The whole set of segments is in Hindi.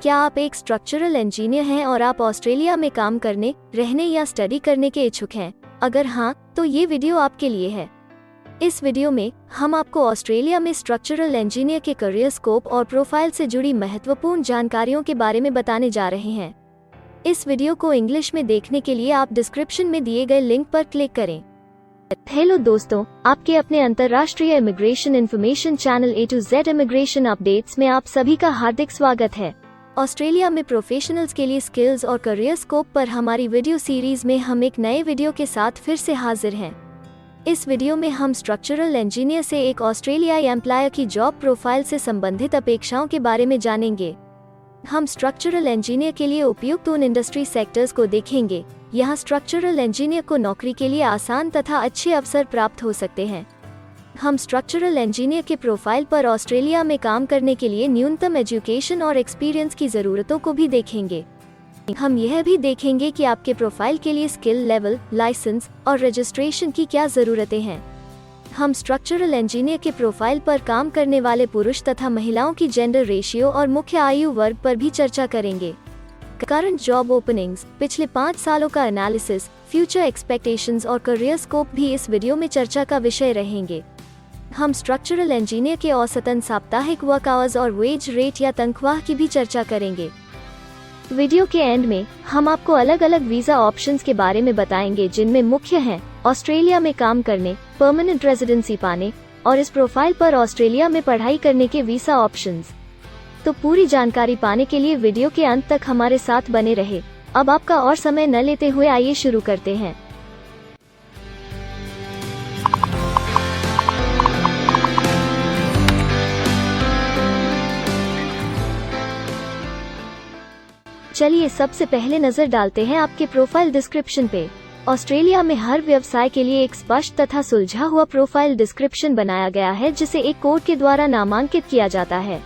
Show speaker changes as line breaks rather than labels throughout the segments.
क्या आप एक स्ट्रक्चरल इंजीनियर हैं और आप ऑस्ट्रेलिया में काम करने, रहने या स्टडी करने के इच्छुक हैं? अगर हाँ, तो ये वीडियो आपके लिए है। इस वीडियो में हम आपको ऑस्ट्रेलिया में स्ट्रक्चरल इंजीनियर के करियर स्कोप और प्रोफाइल से जुड़ी महत्वपूर्ण जानकारियों के बारे में बताने जा रहे हैं। इस वीडियो को इंग्लिश में देखने के लिए आप डिस्क्रिप्शन में दिए गए लिंक पर क्लिक करें। हेलो दोस्तों, आपके अपने अंतर्राष्ट्रीय immigration information channel A to Z immigration updates में आप सभी का हार्दिक स्वागत है। ऑस्ट्रेलिया में प्रोफेशनल्स के लिए स्किल्स और करियर स्कोप पर हमारी वीडियो सीरीज में हम एक नए वीडियो के साथ फिर से हाजिर हैं। इस वीडियो में हम स्ट्रक्चरल इंजीनियर से एक ऑस्ट्रेलियाई एम्प्लॉयर की जॉब प्रोफाइल से संबंधित अपेक्षाओं के बारे में जानेंगे। हम स्ट्रक्चरल इंजीनियर के लिए उपयुक्त उन इंडस्ट्री सेक्टर्स को देखेंगे। यहाँ स्ट्रक्चरल इंजीनियर को नौकरी के लिए आसान तथा अच्छे अवसर प्राप्त हो सकते हैं। हम स्ट्रक्चरल इंजीनियर के प्रोफाइल पर ऑस्ट्रेलिया में काम करने के लिए न्यूनतम एजुकेशन और एक्सपीरियंस की ज़रूरतों को भी देखेंगे। हम यह भी देखेंगे कि आपके प्रोफाइल के लिए स्किल लेवल, लाइसेंस और रजिस्ट्रेशन की क्या ज़रूरतें हैं। हम स्ट्रक्चरल इंजीनियर के प्रोफाइल पर काम करने वाले पुरुष तथा महिलाओं की जेंडर रेशियो और मुख्य आयु वर्ग पर भी चर्चा करेंगे। करंट जॉब ओपनिंग्स, पिछले 5 सालों का एनालिसिस, फ्यूचर एक्सपेक्टेशंस और करियर स्कोप भी इस वीडियो में चर्चा का विषय रहेंगे। हम स्ट्रक्चरल इंजीनियर के औसतन साप्ताहिक वर्क आवर्स और वेज रेट या तनख्वाह की भी चर्चा करेंगे। वीडियो के एंड में हम आपको अलग अलग वीजा ऑप्शंस के बारे में बताएंगे, जिनमें मुख्य हैं ऑस्ट्रेलिया में काम करने, परमानेंट रेजिडेंसी पाने और इस प्रोफाइल पर ऑस्ट्रेलिया में पढ़ाई करने के वीजा ऑप्शंस। तो पूरी जानकारी पाने के लिए वीडियो के अंत तक हमारे साथ बने रहे। अब आपका और समय न लेते हुए आइए शुरू करते हैं। चलिए सबसे पहले नजर डालते हैं आपके प्रोफाइल डिस्क्रिप्शन पे। ऑस्ट्रेलिया में हर व्यवसाय के लिए एक स्पष्ट तथा सुलझा हुआ प्रोफाइल डिस्क्रिप्शन बनाया गया है, जिसे एक कोड के द्वारा नामांकित किया जाता है।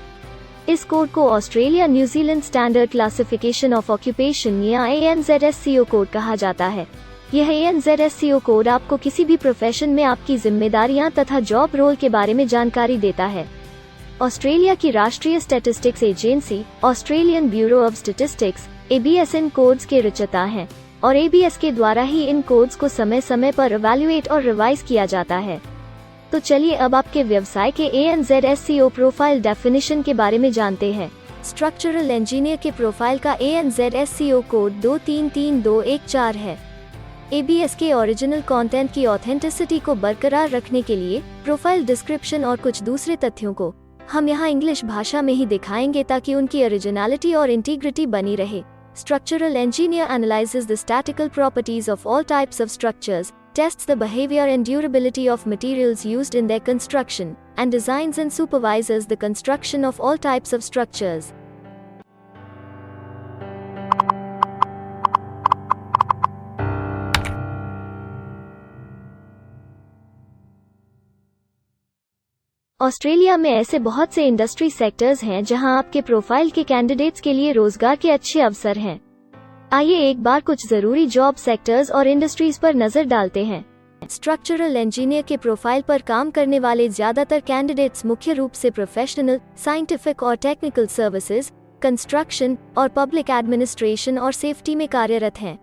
इस कोड को Australia New Zealand standard classification of occupation या ANZSCO कोड कहा जाता है। यह ANZSCO कोड आपको किसी भी प्रोफेशन में आपकी जिम्मेदारियां तथा जॉब रोल के बारे में जानकारी देता है। ऑस्ट्रेलिया की राष्ट्रीय statistics agency Australian bureau of statistics ABS in codes के रचयिता हैं और ABS के द्वारा ही इन कोड्स को समय समय पर इवैल्यूएट और रिवाइज किया जाता है। तो चलिए अब आपके व्यवसाय के ANZSCO प्रोफाइल डेफिनेशन के बारे में जानते हैं। स्ट्रक्चरल इंजीनियर के प्रोफाइल का ANZSCO कोड 233214 है। ABS के ओरिजिनल कंटेंट की ऑथेंटिसिटी को बरकरार रखने के लिए प्रोफाइल डिस्क्रिप्शन और कुछ दूसरे तथ्यों को हम यहाँ इंग्लिश भाषा में ही दिखाएंगे, ताकि उनकी ओरिजिनलिटी और इंटीग्रिटी बनी रहे। Structural engineer analyzes the statistical properties of all types of structures, tests the behavior and durability of materials used in their construction, and designs and supervises the construction of all types of structures. Australia में ऐसे बहुत से इंडस्ट्री सेक्टर्स हैं जहां आपके प्रोफाइल के कैंडिडेट्स के लिए रोजगार के अच्छे अवसर हैं। आइए एक बार कुछ जरूरी जॉब सेक्टर्स और इंडस्ट्रीज पर नजर डालते हैं। स्ट्रक्चरल इंजीनियर के प्रोफाइल पर काम करने वाले ज्यादातर कैंडिडेट्स मुख्य रूप से प्रोफेशनल, साइंटिफिक और टेक्निकल सर्विसेज, कंस्ट्रक्शन और पब्लिक एडमिनिस्ट्रेशन और सेफ्टी में कार्यरत हैं।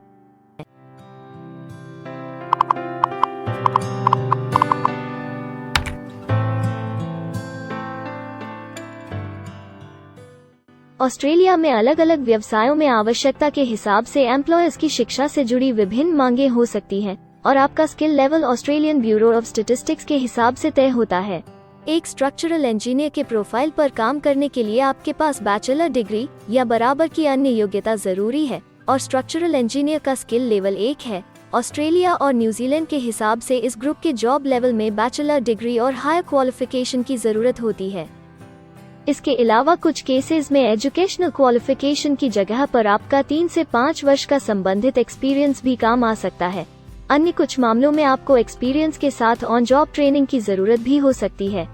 ऑस्ट्रेलिया में अलग अलग व्यवसायों में आवश्यकता के हिसाब से एम्प्लॉयर्स की शिक्षा से जुड़ी विभिन्न मांगें हो सकती हैं और आपका skill level Australian bureau of statistics के हिसाब से तय होता है। एक स्ट्रक्चरल इंजीनियर के प्रोफाइल पर काम करने के लिए आपके पास बैचलर डिग्री या बराबर की अन्य योग्यता जरूरी है और स्ट्रक्चरल इंजीनियर का स्किल लेवल 1 है। ऑस्ट्रेलिया और न्यूजीलैंड के हिसाब से इस ग्रुप के जॉब लेवल में बैचलर डिग्री और हायर क्वालिफिकेशन की जरूरत होती है। इसके अलावा कुछ केसेस में एजुकेशनल क्वालिफिकेशन की जगह पर आपका 3 से 5 वर्ष का संबंधित एक्सपीरियंस भी काम आ सकता है। अन्य कुछ मामलों में आपको एक्सपीरियंस के साथ ऑन जॉब ट्रेनिंग की जरूरत भी हो सकती है।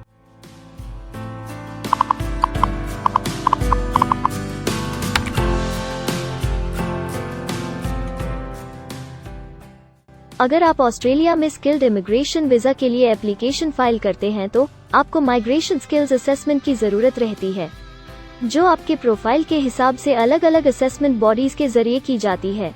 अगर आप ऑस्ट्रेलिया में स्किल्ड इमिग्रेशन वीजा के लिए एप्लीकेशन फाइल करते हैं तो आपको माइग्रेशन स्किल्स असेसमेंट की जरूरत रहती है। जो आपके प्रोफाइल के हिसाब से अलग अलग असेसमेंट बॉडीज के जरिए की जाती है।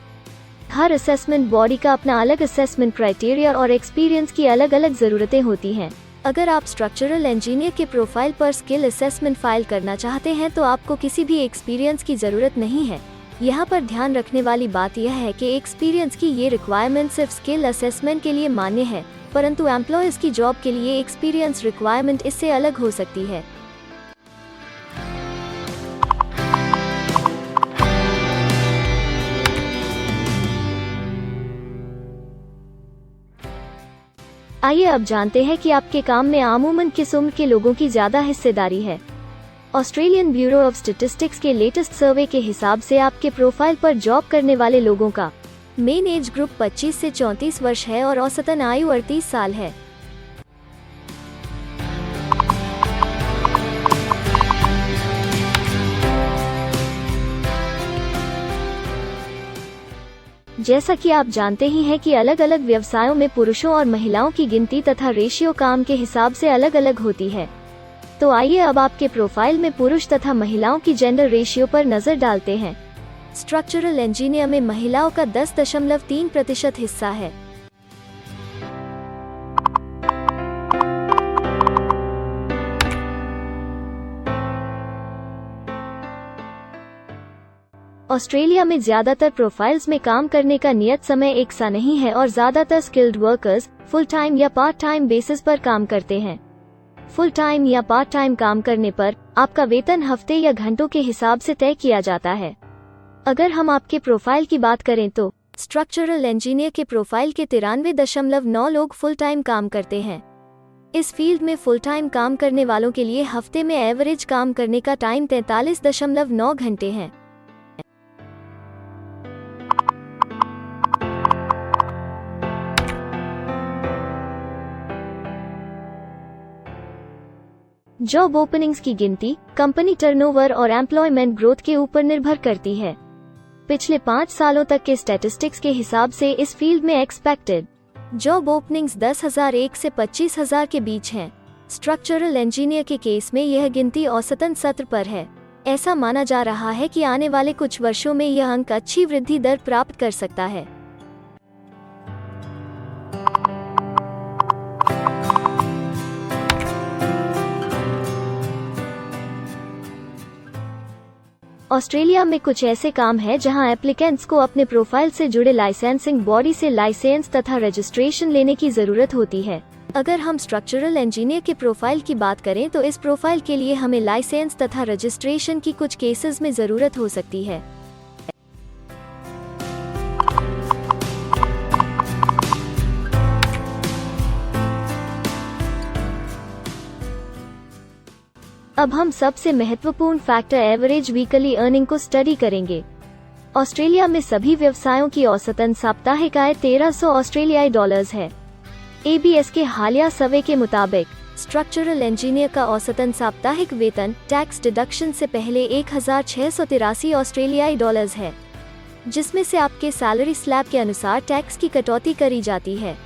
हर असेसमेंट बॉडी का अपना अलग असेसमेंट क्राइटेरिया और एक्सपीरियंस की अलग अलग ज़रूरतें होती हैं। अगर आप स्ट्रक्चरल इंजीनियर के प्रोफाइल पर स्किल असेसमेंट फाइल करना चाहते हैं तो आपको किसी भी एक्सपीरियंस की ज़रूरत नहीं है। यहाँ पर ध्यान रखने वाली बात यह है कि एक्सपीरियंस की ये रिक्वायरमेंट सिर्फ स्किल असेसमेंट के लिए मान्य है, परंतु एम्प्लॉयर्स की जॉब के लिए एक्सपीरियंस रिक्वायरमेंट इससे अलग हो सकती है। आइए अब जानते हैं कि आपके काम में आमूमन किस उम्र के लोगों की ज्यादा हिस्सेदारी है। ऑस्ट्रेलियन ब्यूरो ऑफ स्टैटिस्टिक्स के लेटेस्ट सर्वे के हिसाब से आपके प्रोफाइल पर जॉब करने वाले लोगों का मेन एज ग्रुप 25 से 34 वर्ष है और औसतन आयु 38 साल है। जैसा कि आप जानते ही हैं कि अलग अलग व्यवसायों में पुरुषों और महिलाओं की गिनती तथा रेशियो काम के हिसाब से अलग अलग होती है। तो आइए अब आपके प्रोफाइल में पुरुष तथा महिलाओं की जेंडर रेशियो पर नजर डालते हैं। स्ट्रक्चरल इंजीनियर में महिलाओं का 10.3% हिस्सा है। ऑस्ट्रेलिया में ज्यादातर प्रोफाइल्स में काम करने का नियत समय एक सा नहीं है और ज्यादातर स्किल्ड वर्कर्स फुल टाइम या पार्ट टाइम बेसिस पर काम करते हैं। फुल टाइम या पार्ट टाइम काम करने पर आपका वेतन हफ्ते या घंटों के हिसाब से तय किया जाता है। अगर हम आपके प्रोफाइल की बात करें तो स्ट्रक्चरल इंजीनियर के प्रोफाइल के 93.9 लोग फुल टाइम काम करते हैं। इस फील्ड में फुल टाइम काम करने वालों के लिए हफ्ते में एवरेज काम करने का टाइम 43.9 घंटे है। जॉब ओपनिंग्स की गिनती कंपनी टर्नओवर और एम्प्लॉयमेंट ग्रोथ के ऊपर निर्भर करती है। पिछले 5 सालों तक के स्टैटिस्टिक्स के हिसाब से इस फील्ड में एक्सपेक्टेड जॉब ओपनिंग्स 10,001 से 25,000 के बीच हैं। स्ट्रक्चरल इंजीनियर के केस में यह गिनती औसतन 17 पर है। ऐसा माना जा रहा है कि आने वाले कुछ वर्षों में यह अंक अच्छी वृद्धि दर प्राप्त कर सकता है। ऑस्ट्रेलिया में कुछ ऐसे काम हैं जहां एप्लीकेंट्स को अपने प्रोफाइल से जुड़े लाइसेंसिंग बॉडी से लाइसेंस तथा रजिस्ट्रेशन लेने की जरूरत होती है। अगर हम स्ट्रक्चरल इंजीनियर के प्रोफाइल की बात करें तो इस प्रोफाइल के लिए हमें लाइसेंस तथा रजिस्ट्रेशन की कुछ केसेस में जरूरत हो सकती है। अब हम सबसे महत्वपूर्ण फैक्टर एवरेज वीकली अर्निंग को स्टडी करेंगे। ऑस्ट्रेलिया में सभी व्यवसायों की औसतन साप्ताहिक आय 1300 ऑस्ट्रेलियाई डॉलर्स है। ABS के हालिया सर्वे के मुताबिक स्ट्रक्चरल इंजीनियर का औसतन साप्ताहिक वेतन टैक्स डिडक्शन से पहले 1683 ऑस्ट्रेलियाई डॉलर्स है, जिसमें से आपके सैलरी स्लैब के अनुसार टैक्स की कटौती करी जाती है।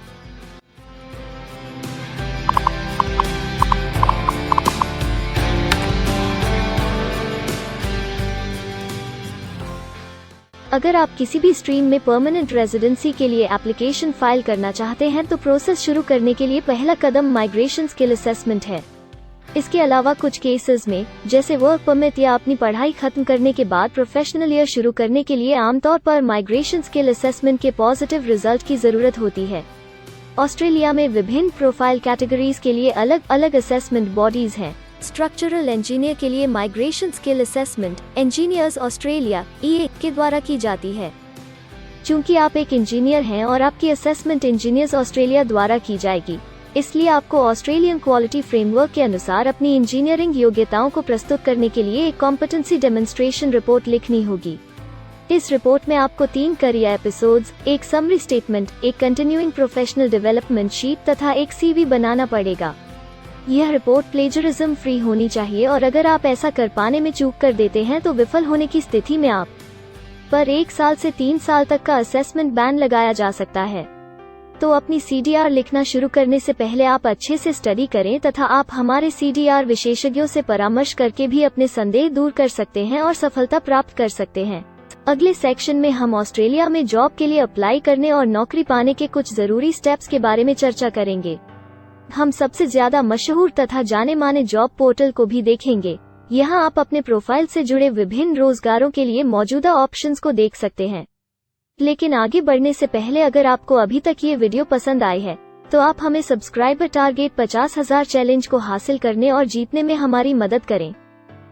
अगर आप किसी भी स्ट्रीम में परमानेंट रेजिडेंसी के लिए एप्लीकेशन फाइल करना चाहते हैं तो प्रोसेस शुरू करने के लिए पहला कदम माइग्रेशन स्किल असेसमेंट है। इसके अलावा कुछ केसेस में जैसे वर्क परमिट या अपनी पढ़ाई खत्म करने के बाद प्रोफेशनल ईयर शुरू करने के लिए आमतौर पर माइग्रेशन स्किल असेसमेंट के पॉजिटिव रिजल्ट की जरूरत होती है। ऑस्ट्रेलिया में विभिन्न प्रोफाइल कैटेगरीज के लिए अलग अलग असेसमेंट बॉडीज हैं। स्ट्रक्चरल इंजीनियर के लिए migration skill assessment engineers Australia EA के द्वारा की जाती है। चूंकि आप एक इंजीनियर हैं और आपकी असेसमेंट इंजीनियर्स ऑस्ट्रेलिया द्वारा की जाएगी, इसलिए आपको ऑस्ट्रेलियन क्वालिटी फ्रेमवर्क के अनुसार अपनी इंजीनियरिंग योग्यताओं को प्रस्तुत करने के लिए एक कॉम्पिटेंसी डेमोन्स्ट्रेशन रिपोर्ट लिखनी होगी। इस रिपोर्ट में आपको 3 करियर एपिसोड्स, एक समरी स्टेटमेंट, एक कंटिन्यूइंग प्रोफेशनल डेवलपमेंट शीट तथा एक CV बनाना पड़ेगा। यह रिपोर्ट प्लेजरिज्म फ्री होनी चाहिए और अगर आप ऐसा कर पाने में चूक कर देते हैं तो विफल होने की स्थिति में आप पर 1 साल से 3 साल तक का असेसमेंट बैन लगाया जा सकता है। तो अपनी CDR लिखना शुरू करने से पहले आप अच्छे से स्टडी करें तथा आप हमारे CDR विशेषज्ञों से परामर्श करके भी अपने संदेह दूर कर सकते हैं और सफलता प्राप्त कर सकते हैं। अगले सेक्शन में हम ऑस्ट्रेलिया में जॉब के लिए अप्लाई करने और नौकरी पाने के कुछ जरूरी स्टेप्स के बारे में चर्चा करेंगे। हम सबसे ज्यादा मशहूर तथा जाने माने जॉब पोर्टल को भी देखेंगे। यहाँ आप अपने प्रोफाइल से जुड़े विभिन्न रोजगारों के लिए मौजूदा ऑप्शंस को देख सकते हैं। लेकिन आगे बढ़ने से पहले अगर आपको अभी तक ये वीडियो पसंद आई है तो आप हमें सब्सक्राइबर टारगेट 50,000 चैलेंज को हासिल करने और जीतने में हमारी मदद करें।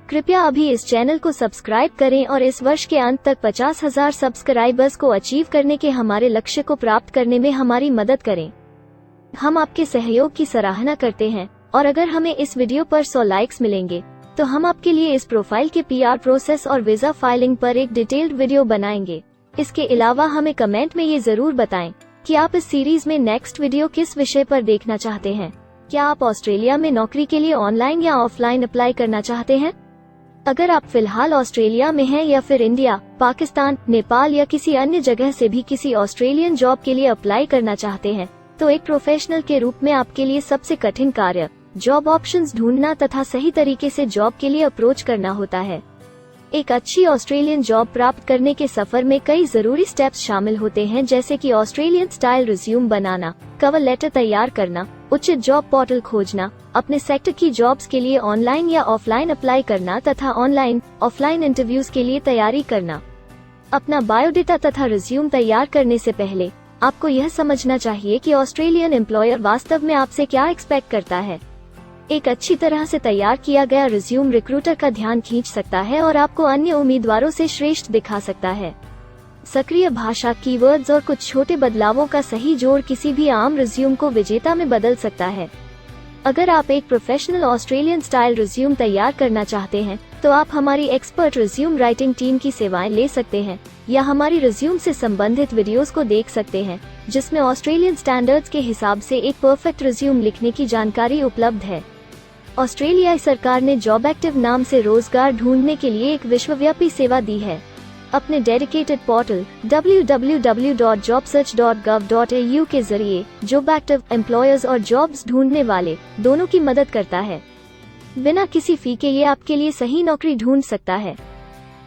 कृपया अभी इस चैनल को सब्सक्राइब करें और इस वर्ष के अंत तक 50,000 सब्सक्राइबर्स को अचीव करने के हमारे लक्ष्य को प्राप्त करने में हमारी मदद करें। हम आपके सहयोग की सराहना करते हैं और अगर हमें इस वीडियो पर 100 लाइक्स मिलेंगे तो हम आपके लिए इस प्रोफाइल के PR प्रोसेस और वीजा फाइलिंग पर एक डिटेल्ड वीडियो बनाएंगे। इसके अलावा हमें कमेंट में ये जरूर बताएं कि आप इस सीरीज में नेक्स्ट वीडियो किस विषय पर देखना चाहते हैं। क्या आप ऑस्ट्रेलिया में नौकरी के लिए ऑनलाइन या ऑफलाइन अप्लाई करना चाहते हैं? अगर आप फिलहाल ऑस्ट्रेलिया में हैं या फिर इंडिया, पाकिस्तान, नेपाल या किसी अन्य जगह से भी किसी ऑस्ट्रेलियन जॉब के लिए अप्लाई करना चाहते हैं तो एक प्रोफेशनल के रूप में आपके लिए सबसे कठिन कार्य जॉब ऑप्शंस ढूंढना तथा सही तरीके से जॉब के लिए अप्रोच करना होता है। एक अच्छी ऑस्ट्रेलियन जॉब प्राप्त करने के सफर में कई जरूरी स्टेप्स शामिल होते हैं, जैसे कि ऑस्ट्रेलियन स्टाइल रिज्यूम बनाना, कवर लेटर तैयार करना, उचित जॉब पोर्टल खोजना, अपने सेक्टर की जॉब्स के लिए ऑनलाइन या ऑफलाइन अप्लाई करना तथा ऑनलाइन ऑफलाइन इंटरव्यूज के लिए तैयारी करना। अपना बायोडेटा तथा रिज्यूम तैयार करने से पहले आपको यह समझना चाहिए कि ऑस्ट्रेलियन एम्प्लॉयर वास्तव में आपसे क्या एक्सपेक्ट करता है। एक अच्छी तरह से तैयार किया गया रिज्यूम रिक्रूटर का ध्यान खींच सकता है और आपको अन्य उम्मीदवारों से श्रेष्ठ दिखा सकता है। सक्रिय भाषा, कीवर्ड्स और कुछ छोटे बदलावों का सही जोड़ किसी भी आम रिज्यूम को विजेता में बदल सकता है। अगर आप एक प्रोफेशनल ऑस्ट्रेलियन स्टाइल रिज्यूम तैयार करना चाहते हैं तो आप हमारी एक्सपर्ट रिज्यूम राइटिंग टीम की सेवाएं ले सकते हैं या हमारी रिज्यूम से संबंधित वीडियोस को देख सकते हैं, जिसमें ऑस्ट्रेलियन स्टैंडर्ड्स के हिसाब से एक परफेक्ट रिज्यूम लिखने की जानकारी उपलब्ध है। ऑस्ट्रेलियाई सरकार ने जॉब एक्टिव नाम से रोजगार ढूंढने के लिए एक विश्वव्यापी सेवा दी है। अपने डेडिकेटेड पोर्टल www.jobsearch.gov.au के जरिए जॉब एक्टिव एम्प्लॉयर्स और जॉब्स ढूंढने वाले दोनों की मदद करता है। बिना किसी फी के ये आपके लिए सही नौकरी ढूंढ सकता है।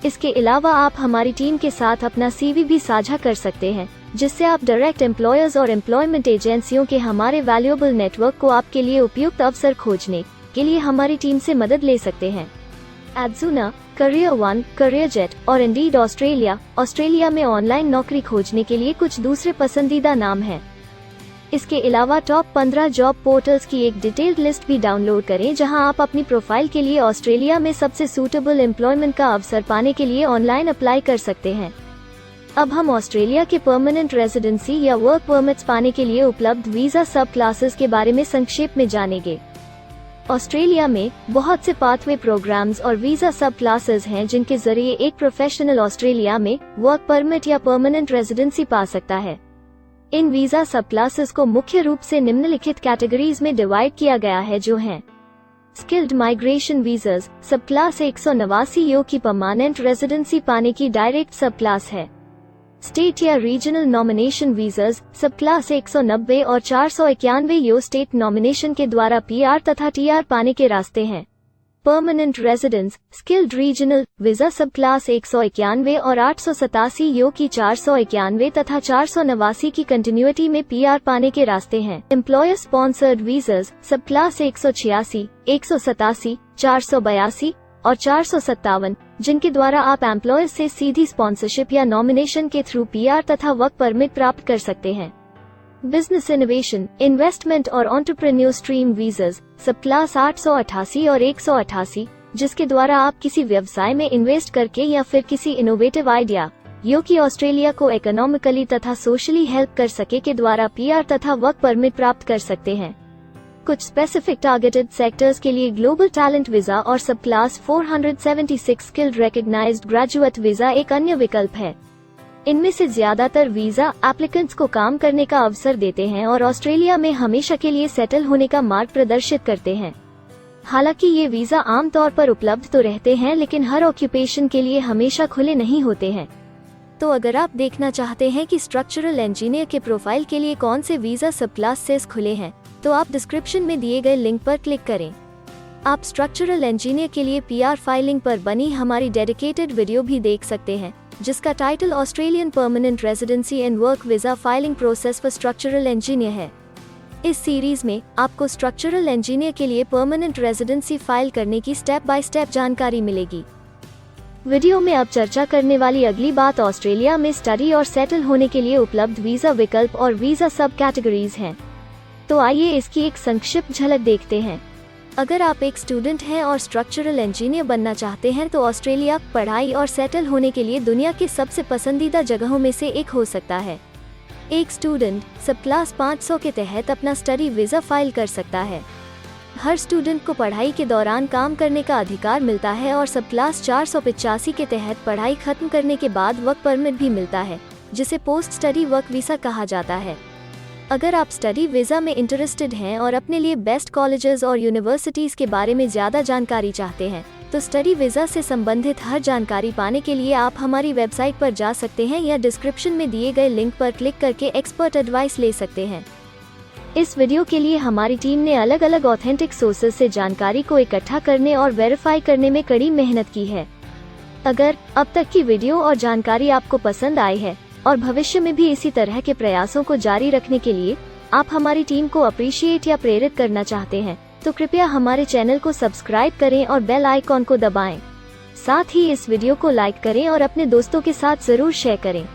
इसके अलावा आप हमारी टीम के साथ अपना CV भी साझा कर सकते हैं, जिससे आप डायरेक्ट एम्प्लॉयर्स और एम्प्लॉयमेंट एजेंसियों के हमारे वैल्यूएबल नेटवर्क को आपके लिए उपयुक्त अवसर खोजने के लिए हमारी टीम से मदद ले सकते हैं। एडजुना, करियर वन, करियरजेट और इंडीड ऑस्ट्रेलिया में ऑनलाइन नौकरी खोजने के लिए कुछ दूसरे पसंदीदा नाम हैं। इसके अलावा टॉप 15 जॉब पोर्टल्स की एक डिटेल्ड लिस्ट भी डाउनलोड करें, जहां आप अपनी प्रोफाइल के लिए ऑस्ट्रेलिया में सबसे सूटेबल एम्प्लॉयमेंट का अवसर पाने के लिए ऑनलाइन अप्लाई कर सकते हैं। अब हम ऑस्ट्रेलिया के परमानेंट रेजिडेंसी या वर्क परमिट्स पाने के लिए उपलब्ध वीजा सब क्लासेस के बारे में संक्षेप में जानेंगे। ऑस्ट्रेलिया में बहुत से पाथवे प्रोग्राम्स और वीजा सब क्लासेस हैं, जिनके जरिए एक प्रोफेशनल ऑस्ट्रेलिया में वर्क परमिट या परमानेंट रेजिडेंसी पा सकता है। इन वीजा सब क्लासेस को मुख्य रूप से निम्नलिखित कैटेगरीज में डिवाइड किया गया है, जो हैं स्किल्ड माइग्रेशन वीजास सब क्लास 189 यो की परमानेंट रेजिडेंसी पाने की डायरेक्ट सब क्लास है। स्टेट या रीजनल नॉमिनेशन वीजास सब क्लास 190 और 491 यो स्टेट नॉमिनेशन के द्वारा PR तथा TR पाने के रास्ते हैं। Permanent residence skilled regional visa सब क्लास 191 और 887 यो की 491 तथा 489 की कंटिन्यूटी में PR पाने के रास्ते हैं। एम्प्लॉयर स्पॉन्सर्ड वीजास सब क्लास 186, 187, 482 और 457, जिनके द्वारा आप एम्प्लॉयर से सीधी स्पॉन्सरशिप या नॉमिनेशन के थ्रू PR तथा वर्क परमिट प्राप्त कर सकते हैं। बिजनेस इनोवेशन, इन्वेस्टमेंट और एंटरप्रेन्योर स्ट्रीम वीजास सब क्लास 888 और 188, जिसके द्वारा आप किसी व्यवसाय में इन्वेस्ट करके या फिर किसी इनोवेटिव आइडिया यो कि ऑस्ट्रेलिया को इकोनॉमिकली तथा सोशली हेल्प कर सके के द्वारा PR तथा वर्क परमिट प्राप्त कर सकते हैं। कुछ स्पेसिफिक टारगेटेड सेक्टर्स के लिए ग्लोबल टैलेंट वीजा और subclass 476 skilled recognised graduate visa एक अन्य विकल्प है। इनमें से ज्यादातर वीजा एप्लीकेंट्स को काम करने का अवसर देते हैं और ऑस्ट्रेलिया में हमेशा के लिए सेटल होने का मार्ग प्रदर्शित करते हैं। हालांकि ये वीजा आमतौर पर उपलब्ध तो रहते हैं, लेकिन हर ऑक्यूपेशन के लिए हमेशा खुले नहीं होते हैं। तो अगर आप देखना चाहते हैं कि स्ट्रक्चरल इंजीनियर के प्रोफाइल के लिए कौन से वीज़ा सब क्लासेस खुले हैं, तो आप डिस्क्रिप्शन में दिए गए लिंक पर क्लिक करें। आप स्ट्रक्चरल इंजीनियर के लिए PR फाइलिंग पर बनी हमारी डेडिकेटेड वीडियो भी देख सकते हैं, जिसका title Australian permanent residency and work visa filing process for structural engineer है। इस सीरीज में आपको स्ट्रक्चरल इंजीनियर के लिए परमानेंट रेजिडेंसी फाइल करने की स्टेप बाय स्टेप जानकारी मिलेगी। वीडियो में अब चर्चा करने वाली अगली बात ऑस्ट्रेलिया में स्टडी और सेटल होने के लिए उपलब्ध वीज़ा विकल्प और वीज़ा सब कैटेगरीज हैं। तो आइए इसकी एक संक्षिप्त झलक देखते हैं। अगर आप एक स्टूडेंट हैं और स्ट्रक्चरल इंजीनियर बनना चाहते हैं तो ऑस्ट्रेलिया पढ़ाई और सेटल होने के लिए दुनिया के सबसे पसंदीदा जगहों में से एक हो सकता है। एक स्टूडेंट सब क्लास 500 के तहत अपना स्टडी वीज़ा फाइल कर सकता है। हर स्टूडेंट को पढ़ाई के दौरान काम करने का अधिकार मिलता है और सब क्लास 485 के तहत पढ़ाई खत्म करने के बाद वर्क परमिट भी मिलता है, जिसे पोस्ट स्टडी वर्क वीज़ा कहा जाता है। अगर आप स्टडी वीज़ा में इंटरेस्टेड हैं और अपने लिए बेस्ट कॉलेजेस और यूनिवर्सिटीज़ के बारे में ज़्यादा जानकारी चाहते हैं, तो स्टडी वीज़ा से संबंधित हर जानकारी पाने के लिए आप हमारी वेबसाइट पर जा सकते हैं या डिस्क्रिप्शन में दिए गए लिंक पर क्लिक करके एक्सपर्ट एडवाइस ले सकते हैं। इस वीडियो के लिए हमारी टीम ने अलग अलग ऑथेंटिक सोर्सेज से जानकारी को इकट्ठा करने और वेरीफाई करने में कड़ी मेहनत की है। अगर अब तक की वीडियो और जानकारी आपको पसंद आई है और भविष्य में भी इसी तरह के प्रयासों को जारी रखने के लिए आप हमारी टीम को अप्रिशिएट या प्रेरित करना चाहते हैं, तो कृपया हमारे चैनल को सब्सक्राइब करें और बेल आइकॉन को दबाएं। साथ ही इस वीडियो को लाइक करें और अपने दोस्तों के साथ जरूर शेयर करें।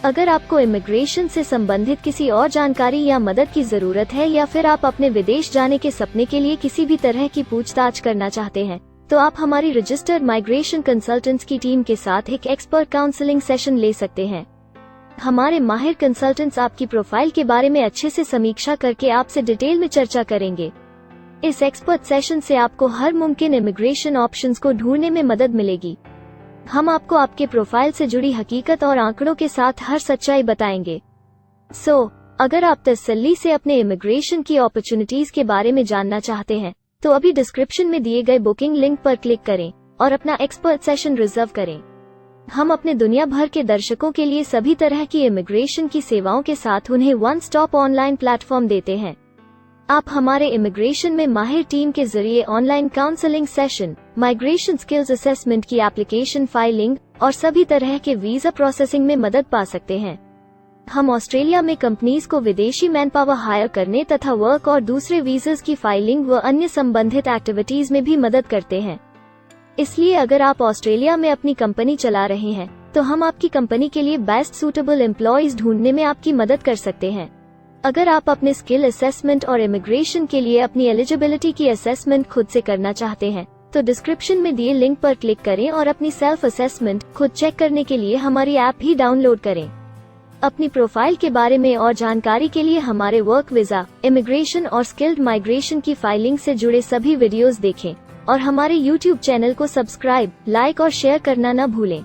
अगर आपको इमिग्रेशन से संबंधित किसी और जानकारी या मदद की जरूरत है या फिर आप अपने विदेश जाने के सपने के लिए किसी भी तरह की पूछताछ करना चाहते हैं, तो आप हमारी रजिस्टर्ड माइग्रेशन कंसल्टेंट्स की टीम के साथ एक एक्सपर्ट काउंसलिंग सेशन ले सकते हैं। हमारे माहिर कंसल्टेंट्स आपकी प्रोफाइल के बारे में अच्छे से समीक्षा करके आपसे डिटेल में चर्चा करेंगे। इस एक्सपर्ट सेशन से आपको हर मुमकिन इमिग्रेशन ऑप्शंस को ढूंढने में मदद मिलेगी। हम आपको आपके प्रोफाइल से जुड़ी हकीकत और आंकड़ों के साथ हर सच्चाई बताएंगे। अगर आप तसल्ली से अपने इमिग्रेशन की अपॉर्चुनिटीज के बारे में जानना चाहते हैं, तो अभी डिस्क्रिप्शन में दिए गए बुकिंग लिंक पर क्लिक करें और अपना एक्सपर्ट सेशन रिजर्व करें। हम अपने दुनिया भर के दर्शकों के लिए सभी तरह की इमिग्रेशन की सेवाओं के साथ उन्हें वन स्टॉप ऑनलाइन प्लेटफॉर्म देते हैं। आप हमारे इमिग्रेशन में माहिर टीम के जरिए online counselling session, migration skills assessment की एप्लीकेशन फाइलिंग और सभी तरह के वीजा प्रोसेसिंग में मदद पा सकते हैं। हम ऑस्ट्रेलिया में कंपनीज को विदेशी मैन पावर हायर करने तथा वर्क और दूसरे वीजास की फाइलिंग व अन्य संबंधित एक्टिविटीज में भी मदद करते हैं। इसलिए अगर आप ऑस्ट्रेलिया में अपनी कंपनी चला रहे हैं, तो हम आपकी कंपनी के लिए बेस्ट सूटेबल एम्प्लॉयज ढूंढने में आपकी मदद कर सकते हैं। अगर आप अपने स्किल असेसमेंट और इमिग्रेशन के लिए अपनी एलिजिबिलिटी की असेसमेंट खुद से करना चाहते हैं, तो डिस्क्रिप्शन में दिए लिंक पर क्लिक करें और अपनी सेल्फ असेसमेंट खुद चेक करने के लिए हमारी ऐप भी डाउनलोड करें। अपनी प्रोफाइल के बारे में और जानकारी के लिए हमारे वर्क वीजा, इमिग्रेशन और स्किल्ड माइग्रेशन की फाइलिंग से जुड़े सभी वीडियोस देखें और हमारे YouTube चैनल को सब्सक्राइब, लाइक और शेयर करना न भूलें।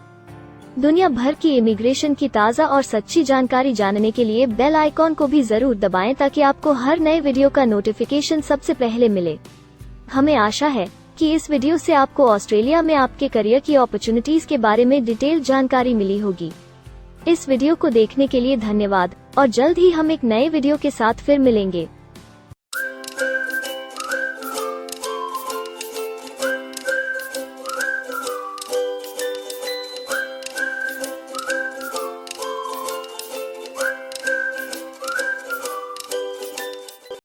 दुनिया भर की इमिग्रेशन की ताज़ा और सच्ची जानकारी जानने के लिए बेल आइकॉन को भी जरूर दबाएं ताकि आपको हर नए वीडियो का नोटिफिकेशन सबसे पहले मिले। हमें आशा है कि इस वीडियो से आपको ऑस्ट्रेलिया में आपके करियर की अपॉर्चुनिटीज के बारे में डिटेल जानकारी मिली होगी। इस वीडियो को देखने के लिए धन्यवाद और जल्द ही हम एक नए वीडियो के साथ फिर मिलेंगे।